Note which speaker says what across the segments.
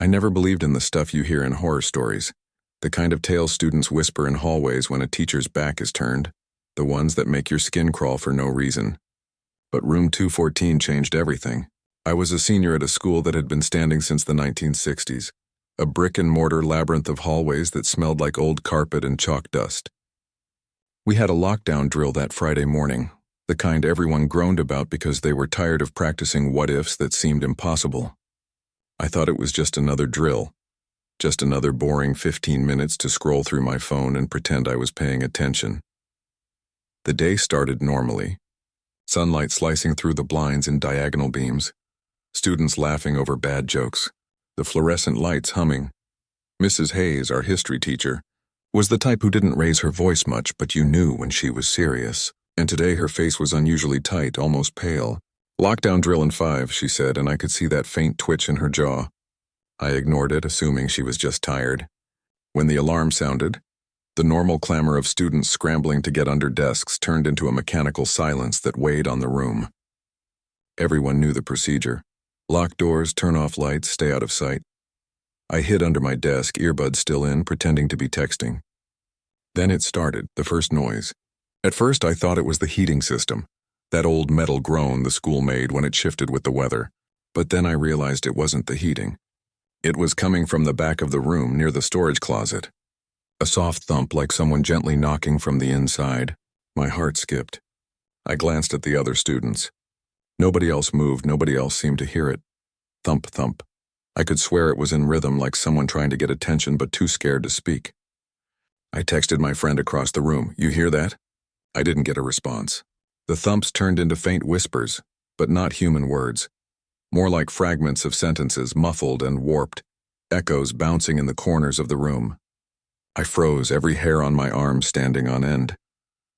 Speaker 1: I never believed in the stuff you hear in horror stories, the kind of tales students whisper in hallways when a teacher's back is turned, the ones that make your skin crawl for no reason. But room 214 changed everything. I was a senior at a school that had been standing since the 1960s, a brick-and-mortar labyrinth of hallways that smelled like old carpet and chalk dust. We had a lockdown drill that Friday morning, the kind everyone groaned about because they were tired of practicing what-ifs that seemed impossible. I thought it was just another drill, just another boring 15 minutes to scroll through my phone and pretend I was paying attention. The day started normally. Sunlight slicing through the blinds in diagonal beams, students laughing over bad jokes, the fluorescent lights humming. Mrs. Hayes, our history teacher, was the type who didn't raise her voice much, but you knew when she was serious. And today her face was unusually tight, almost pale. "Lockdown drill in 5, she said, and I could see that faint twitch in her jaw. I ignored it, assuming she was just tired. When the alarm sounded, the normal clamor of students scrambling to get under desks turned into a mechanical silence that weighed on the room. Everyone knew the procedure. Lock doors, turn off lights, stay out of sight. I hid under my desk, earbuds still in, pretending to be texting. Then it started, the first noise. At first I thought it was the heating system, that old metal groan the school made when it shifted with the weather. But then I realized it wasn't the heating. It was coming from the back of the room near the storage closet. A soft thump like someone gently knocking from the inside. My heart skipped. I glanced at the other students. Nobody else moved, nobody else seemed to hear it. Thump, thump. I could swear it was in rhythm, like someone trying to get attention but too scared to speak. I texted my friend across the room, "You hear that?" I didn't get a response. The thumps turned into faint whispers, but not human words. More like fragments of sentences, muffled and warped, echoes bouncing in the corners of the room. I froze, every hair on my arm standing on end.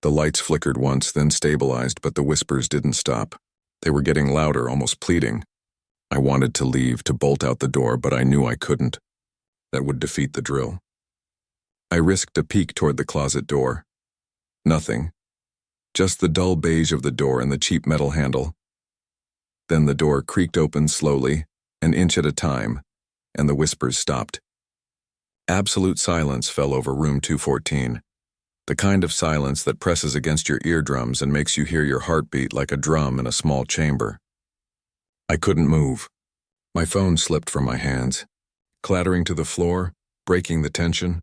Speaker 1: The lights flickered once, then stabilized, but the whispers didn't stop. They were getting louder, almost pleading. I wanted to leave, to bolt out the door, but I knew I couldn't. That would defeat the drill. I risked a peek toward the closet door. Nothing. Just the dull beige of the door and the cheap metal handle. Then the door creaked open slowly, an inch at a time, and the whispers stopped. Absolute silence fell over room 214, the kind of silence that presses against your eardrums and makes you hear your heartbeat like a drum in a small chamber. I couldn't move. My phone slipped from my hands, clattering to the floor, breaking the tension,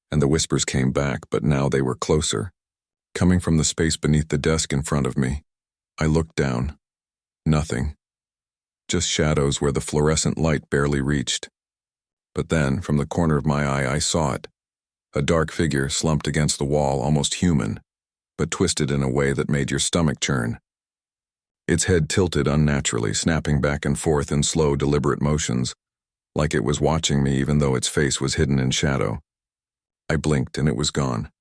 Speaker 1: and the whispers came back, but now they were closer, coming from the space beneath the desk in front of me. I looked down. Nothing. Just shadows where the fluorescent light barely reached. But then, from the corner of my eye, I saw it. A dark figure slumped against the wall, almost human, but twisted in a way that made your stomach churn. Its head tilted unnaturally, snapping back and forth in slow, deliberate motions, like it was watching me even though its face was hidden in shadow. I blinked and it was gone.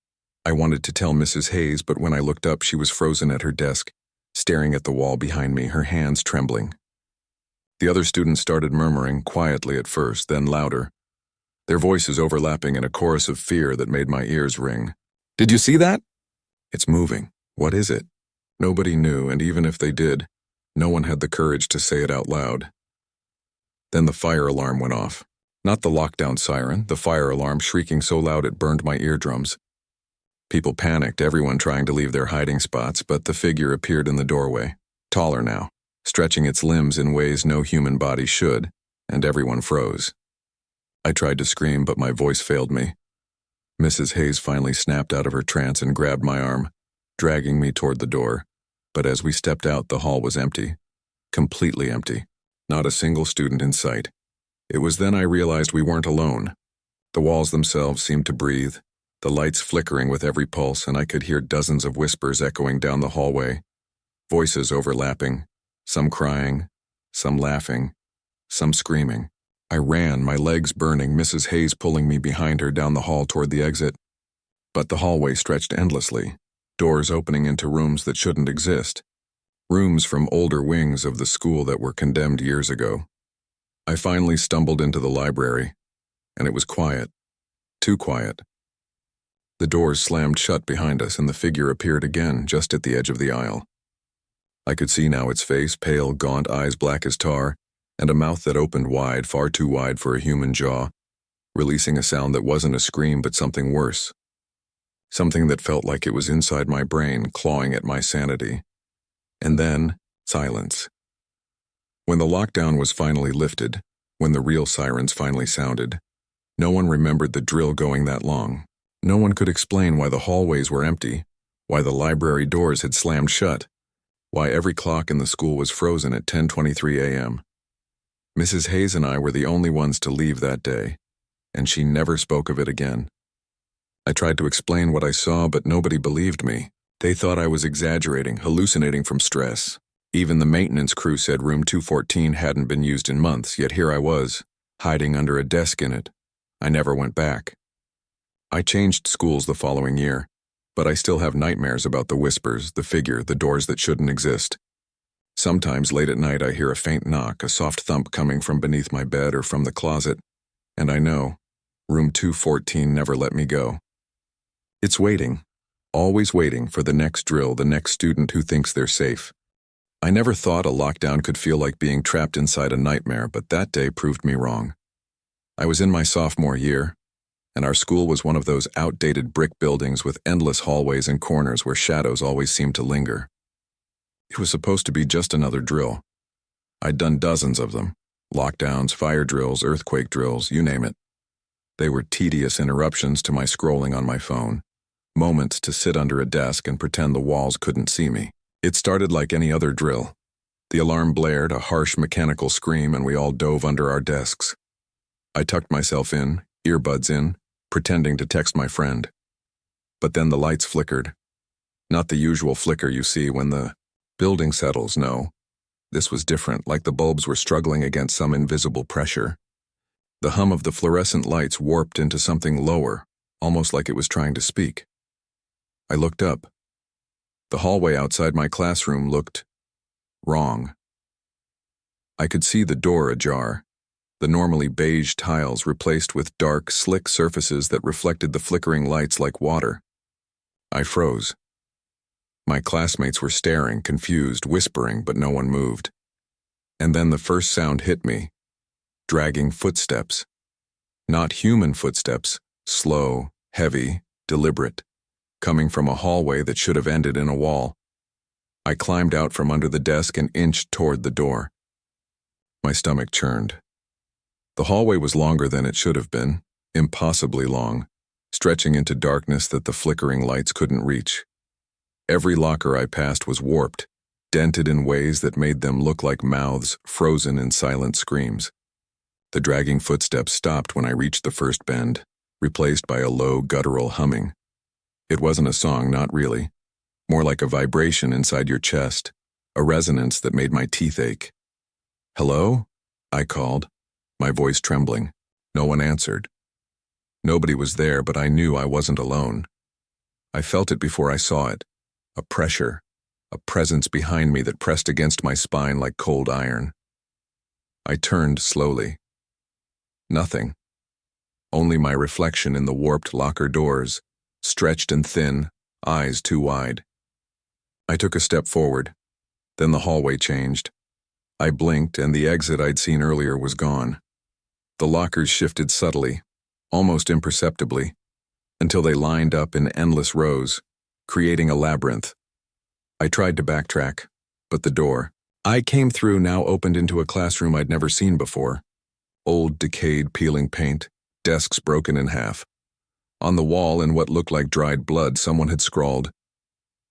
Speaker 1: I wanted to tell Mrs. Hayes, but when I looked up, she was frozen at her desk, staring at the wall behind me, her hands trembling. The other students started murmuring, quietly at first, then louder, their voices overlapping in a chorus of fear that made my ears ring. "Did you see that?" "It's moving. What is it?" Nobody knew, and even if they did, no one had the courage to say it out loud. Then the fire alarm went off. Not the lockdown siren, the fire alarm shrieking so loud it burned my eardrums. People panicked, everyone trying to leave their hiding spots, but the figure appeared in the doorway, taller now, stretching its limbs in ways no human body should, and everyone froze. I tried to scream, but my voice failed me. Mrs. Hayes finally snapped out of her trance and grabbed my arm, dragging me toward the door. But as we stepped out, the hall was empty. Completely empty. Not a single student in sight. It was then I realized we weren't alone. The walls themselves seemed to breathe, the lights flickering with every pulse, and I could hear dozens of whispers echoing down the hallway, voices overlapping, some crying, some laughing, some screaming. I ran, my legs burning, Mrs. Hayes pulling me behind her down the hall toward the exit. But the hallway stretched endlessly, doors opening into rooms that shouldn't exist, rooms from older wings of the school that were condemned years ago. I finally stumbled into the library, and it was quiet, too quiet. The doors slammed shut behind us, and the figure appeared again just at the edge of the aisle. I could see now its face, pale, gaunt, eyes black as tar, and a mouth that opened wide, far too wide for a human jaw, releasing a sound that wasn't a scream but something worse. Something that felt like it was inside my brain, clawing at my sanity. And then, silence. When the lockdown was finally lifted, when the real sirens finally sounded, no one remembered the drill going that long. No one could explain why the hallways were empty, why the library doors had slammed shut, why every clock in the school was frozen at 10:23 a.m. Mrs. Hayes and I were the only ones to leave that day, and she never spoke of it again. I tried to explain what I saw, but nobody believed me. They thought I was exaggerating, hallucinating from stress. Even the maintenance crew said room 214 hadn't been used in months, yet here I was, hiding under a desk in it. I never went back. I changed schools the following year, but I still have nightmares about the whispers, the figure, the doors that shouldn't exist. Sometimes late at night I hear a faint knock, a soft thump coming from beneath my bed or from the closet, and I know, room 214 never let me go. It's waiting, always waiting for the next drill, the next student who thinks they're safe. I never thought a lockdown could feel like being trapped inside a nightmare, but that day proved me wrong. I was in my sophomore year, and our school was one of those outdated brick buildings with endless hallways and corners where shadows always seemed to linger. It was supposed to be just another drill. I'd done dozens of them, lockdowns, fire drills, earthquake drills, you name it. They were tedious interruptions to my scrolling on my phone, moments to sit under a desk and pretend the walls couldn't see me. It started like any other drill. The alarm blared, a harsh mechanical scream, and we all dove under our desks. I tucked myself in, earbuds in, pretending to text my friend. But then the lights flickered. Not the usual flicker you see when the building settles, no. This was different, like the bulbs were struggling against some invisible pressure. The hum of the fluorescent lights warped into something lower, almost like it was trying to speak. I looked up. The hallway outside my classroom looked wrong. I could see the door ajar, the normally beige tiles replaced with dark, slick surfaces that reflected the flickering lights like water. I froze. My classmates were staring, confused, whispering, but no one moved. And then the first sound hit me. Dragging footsteps. Not human footsteps, slow, heavy, deliberate, coming from a hallway that should have ended in a wall. I climbed out from under the desk and inched toward the door. My stomach churned. The hallway was longer than it should have been, impossibly long, stretching into darkness that the flickering lights couldn't reach. Every locker I passed was warped, dented in ways that made them look like mouths frozen in silent screams. The dragging footsteps stopped when I reached the first bend, replaced by a low, guttural humming. It wasn't a song, not really. More like a vibration inside your chest, a resonance that made my teeth ache. "Hello?" I called, my voice trembling. No one answered. Nobody was there, but I knew I wasn't alone. I felt it before I saw it. A pressure, a presence behind me that pressed against my spine like cold iron. I turned slowly. Nothing. Only my reflection in the warped locker doors, stretched and thin, eyes too wide. I took a step forward. Then the hallway changed. I blinked, and the exit I'd seen earlier was gone. The lockers shifted subtly, almost imperceptibly, until they lined up in endless rows, creating a labyrinth. I tried to backtrack, but the door I came through now opened into a classroom I'd never seen before. Old, decayed, peeling paint, desks broken in half. On the wall, in what looked like dried blood, someone had scrawled,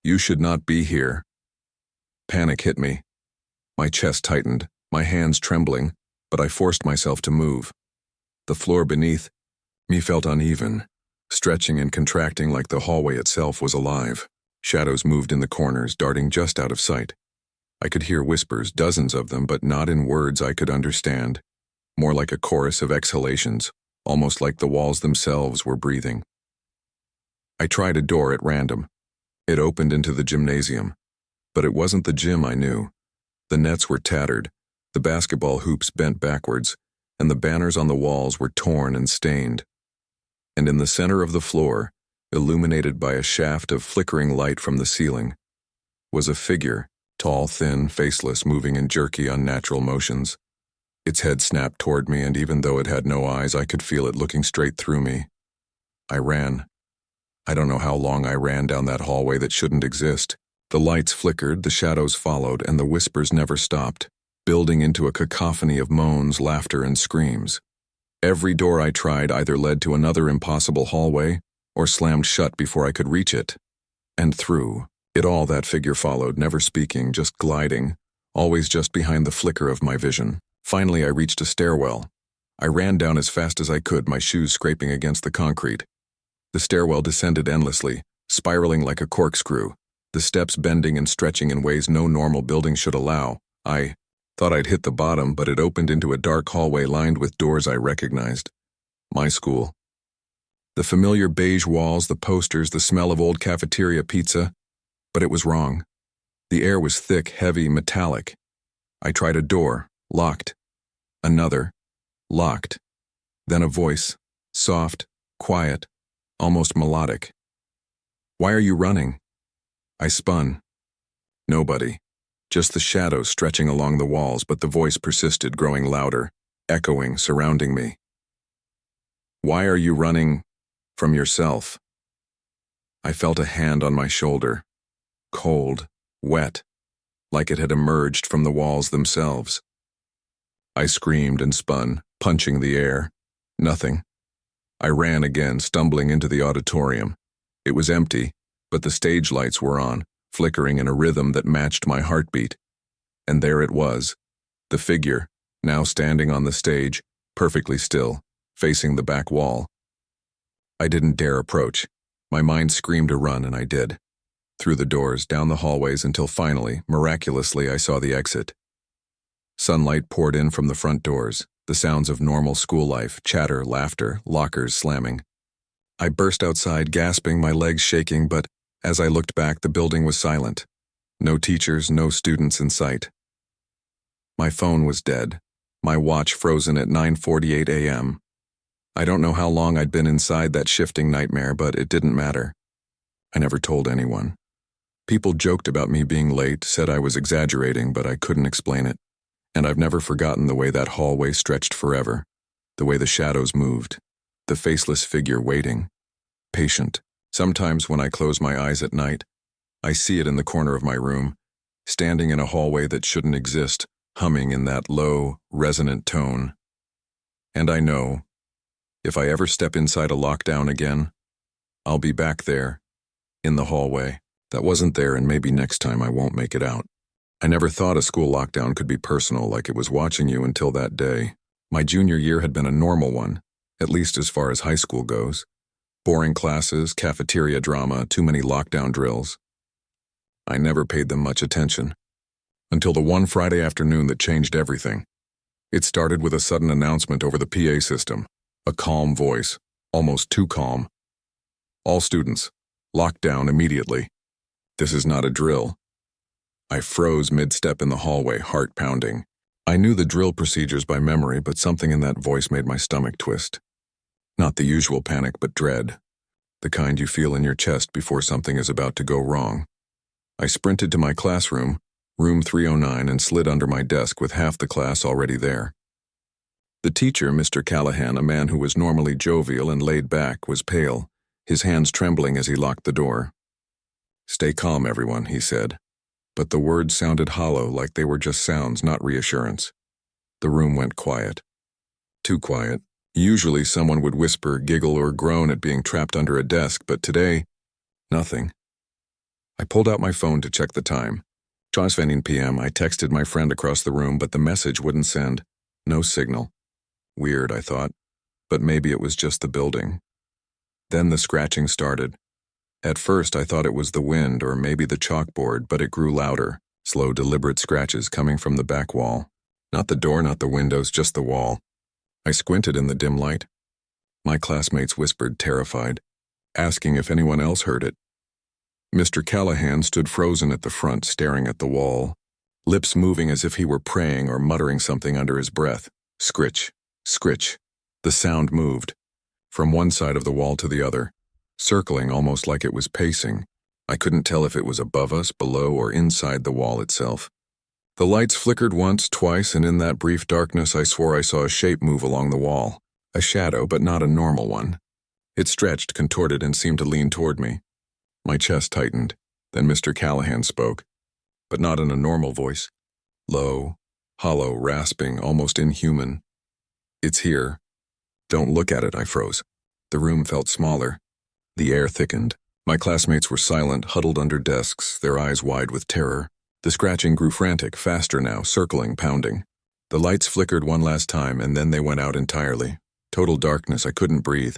Speaker 1: "You should not be here." Panic hit me. My chest tightened, my hands trembling, but I forced myself to move. The floor beneath me felt uneven, stretching and contracting like the hallway itself was alive. Shadows moved in the corners, darting just out of sight. I could hear whispers, dozens of them, but not in words I could understand. More like a chorus of exhalations, almost like the walls themselves were breathing. I tried a door at random. It opened into the gymnasium. But it wasn't the gym I knew. The nets were tattered, the basketball hoops bent backwards, and the banners on the walls were torn and stained. And in the center of the floor, illuminated by a shaft of flickering light from the ceiling, was a figure, tall, thin, faceless, moving in jerky, unnatural motions. Its head snapped toward me, and even though it had no eyes, I could feel it looking straight through me. I ran. I don't know how long I ran down that hallway that shouldn't exist. The lights flickered, the shadows followed, and the whispers never stopped, building into a cacophony of moans, laughter, and screams. Every door I tried either led to another impossible hallway or slammed shut before I could reach it. And through it all, that figure followed, never speaking, just gliding, always just behind the flicker of my vision. Finally, I reached a stairwell. I ran down as fast as I could, my shoes scraping against the concrete. The stairwell descended endlessly, spiraling like a corkscrew, the steps bending and stretching in ways no normal building should allow. I thought I'd hit the bottom, but it opened into a dark hallway lined with doors I recognized. My school. The familiar beige walls, the posters, the smell of old cafeteria pizza. But it was wrong. The air was thick, heavy, metallic. I tried a door, locked. Another, locked. Then a voice, soft, quiet, almost melodic. "Why are you running?" I spun. Nobody. Just the shadows stretching along the walls, but the voice persisted, growing louder, echoing, surrounding me. "Why are you running from yourself?" I felt a hand on my shoulder, cold, wet, like it had emerged from the walls themselves. I screamed and spun, punching the air. Nothing. I ran again, stumbling into the auditorium. It was empty, but the stage lights were on, flickering in a rhythm that matched my heartbeat. And there it was, the figure, now standing on the stage, perfectly still, facing the back wall. I didn't dare approach. My mind screamed to run, and I did. Through the doors, down the hallways, until finally, miraculously, I saw the exit. Sunlight poured in from the front doors, the sounds of normal school life, chatter, laughter, lockers slamming. I burst outside, gasping, my legs shaking, but as I looked back, the building was silent. No teachers, no students in sight. My phone was dead, my watch frozen at 9:48 a.m. I don't know how long I'd been inside that shifting nightmare, but it didn't matter. I never told anyone. People joked about me being late, said I was exaggerating, but I couldn't explain it. And I've never forgotten the way that hallway stretched forever, the way the shadows moved, the faceless figure waiting, patient. Sometimes when I close my eyes at night, I see it in the corner of my room, standing in a hallway that shouldn't exist, humming in that low, resonant tone. And I know, if I ever step inside a lockdown again, I'll be back there, in the hallway. That wasn't there, and maybe next time I won't make it out. I never thought a school lockdown could be personal, like it was watching you, until that day. My junior year had been a normal one, at least as far as high school goes. Boring classes, cafeteria drama, too many lockdown drills. I never paid them much attention. Until the one Friday afternoon that changed everything. It started with a sudden announcement over the PA system. A calm voice, almost too calm. "All students, locked down immediately. This is not a drill." I froze mid-step in the hallway, heart pounding. I knew the drill procedures by memory, but something in that voice made my stomach twist. Not the usual panic, but dread. The kind you feel in your chest before something is about to go wrong. I sprinted to my classroom, room 309, and slid under my desk with half the class already there. The teacher, Mr. Callahan, a man who was normally jovial and laid back, was pale, his hands trembling as he locked the door. "Stay calm, everyone," he said. But the words sounded hollow, like they were just sounds, not reassurance. The room went quiet. Too quiet. Usually someone would whisper, giggle, or groan at being trapped under a desk, but today, nothing. I pulled out my phone to check the time. 12:15 p.m. I texted my friend across the room, but the message wouldn't send. No signal. Weird, I thought, but maybe it was just the building. Then the scratching started. At first I thought it was the wind or maybe the chalkboard, but it grew louder, slow, deliberate scratches coming from the back wall. Not the door, not the windows, just the wall. I squinted in the dim light. My classmates whispered, terrified, asking if anyone else heard it. Mr. Callahan stood frozen at the front, staring at the wall, lips moving as if he were praying or muttering something under his breath. Scritch, scritch. The sound moved, from one side of the wall to the other, circling almost like it was pacing. I couldn't tell if it was above us, below, or inside the wall itself. The lights flickered once, twice, and in that brief darkness I swore I saw a shape move along the wall. A shadow, but not a normal one. It stretched, contorted, and seemed to lean toward me. My chest tightened. Then Mr. Callahan spoke, but not in a normal voice. Low, hollow, rasping, almost inhuman. It's here. Don't look at it, I froze. The room felt smaller. The air thickened. My classmates were silent, huddled under desks, their eyes wide with terror. The scratching grew frantic, faster now, circling, pounding. The lights flickered one last time, and then they went out entirely. Total darkness, I couldn't breathe.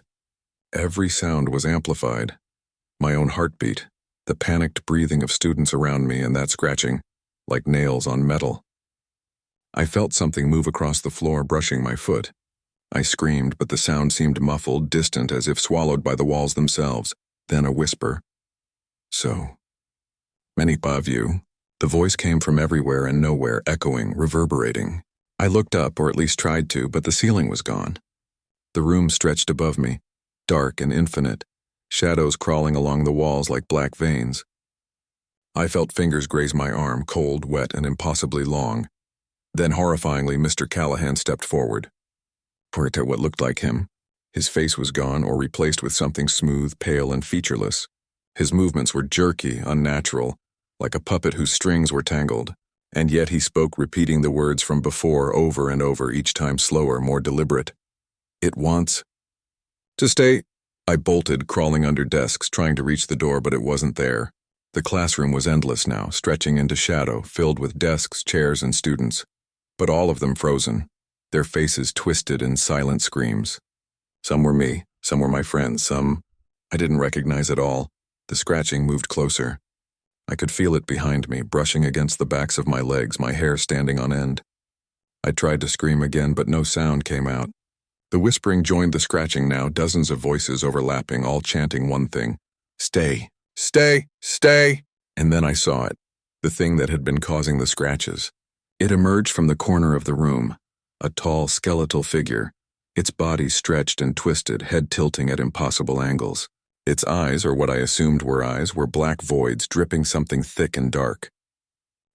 Speaker 1: Every sound was amplified. My own heartbeat, the panicked breathing of students around me, and that scratching, like nails on metal. I felt something move across the floor, brushing my foot. I screamed, but the sound seemed muffled, distant, as if swallowed by the walls themselves. Then a whisper. So many of you. The voice came from everywhere and nowhere, echoing, reverberating. I looked up, or at least tried to, but the ceiling was gone. The room stretched above me, dark and infinite, shadows crawling along the walls like black veins. I felt fingers graze my arm, cold, wet, and impossibly long. Then, horrifyingly, Mr. Callahan stepped forward. Pointed at what looked like him. His face was gone or replaced with something smooth, pale, and featureless. His movements were jerky, unnatural, like a puppet whose strings were tangled. And yet he spoke, repeating the words from before over and over, each time slower, more deliberate. It wants to stay. I bolted, crawling under desks, trying to reach the door, but it wasn't there. The classroom was endless now, stretching into shadow, filled with desks, chairs, and students. But all of them frozen, their faces twisted in silent screams. Some were me, some were my friends, some I didn't recognize at all. The scratching moved closer. I could feel it behind me, brushing against the backs of my legs, my hair standing on end. I tried to scream again, but no sound came out. The whispering joined the scratching now, dozens of voices overlapping, all chanting one thing. Stay, stay, stay. And then I saw it, the thing that had been causing the scratches. It emerged from the corner of the room, a tall, skeletal figure, its body stretched and twisted, head tilting at impossible angles. Its eyes, or what I assumed were eyes, were black voids dripping something thick and dark.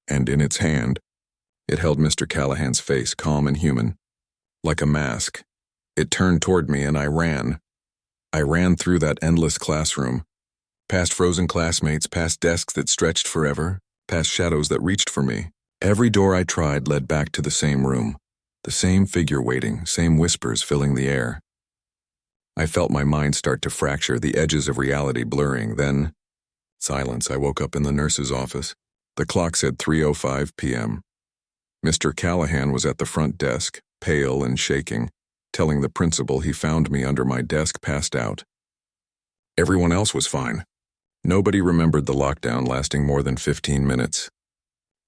Speaker 1: And in its hand, it held Mr. Callahan's face, calm and human, like a mask. It turned toward me, and I ran. I ran through that endless classroom, past frozen classmates, past desks that stretched forever, past shadows that reached for me. Every door I tried led back to the same room, the same figure waiting, same whispers filling the air. I felt my mind start to fracture, the edges of reality blurring. Then, silence. I woke up in the nurse's office. The clock said 3:05 p.m. Mr. Callahan was at the front desk, pale and shaking, telling the principal he found me under my desk, passed out. Everyone else was fine. Nobody remembered the lockdown lasting more than 15 minutes.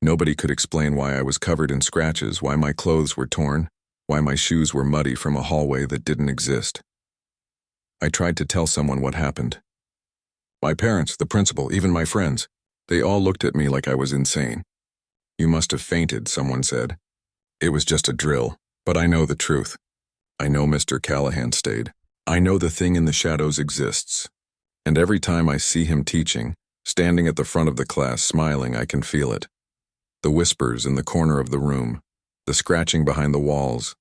Speaker 1: Nobody could explain why I was covered in scratches, why my clothes were torn, why my shoes were muddy from a hallway that didn't exist. I tried to tell someone what happened. My parents, the principal, even my friends, they all looked at me like I was insane. You must have fainted, someone said. It was just a drill, but I know the truth. I know Mr. Callahan stayed. I know the thing in the shadows exists. And every time I see him teaching, standing at the front of the class, smiling, I can feel it. The whispers in the corner of the room, the scratching behind the walls,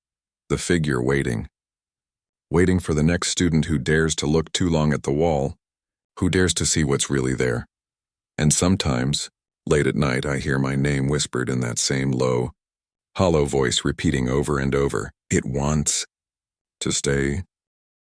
Speaker 1: the figure waiting for the next student who dares to look too long at the wall, who dares to see what's really there. And sometimes, late at night, I hear my name whispered in that same low, hollow voice repeating over and over, it wants to stay.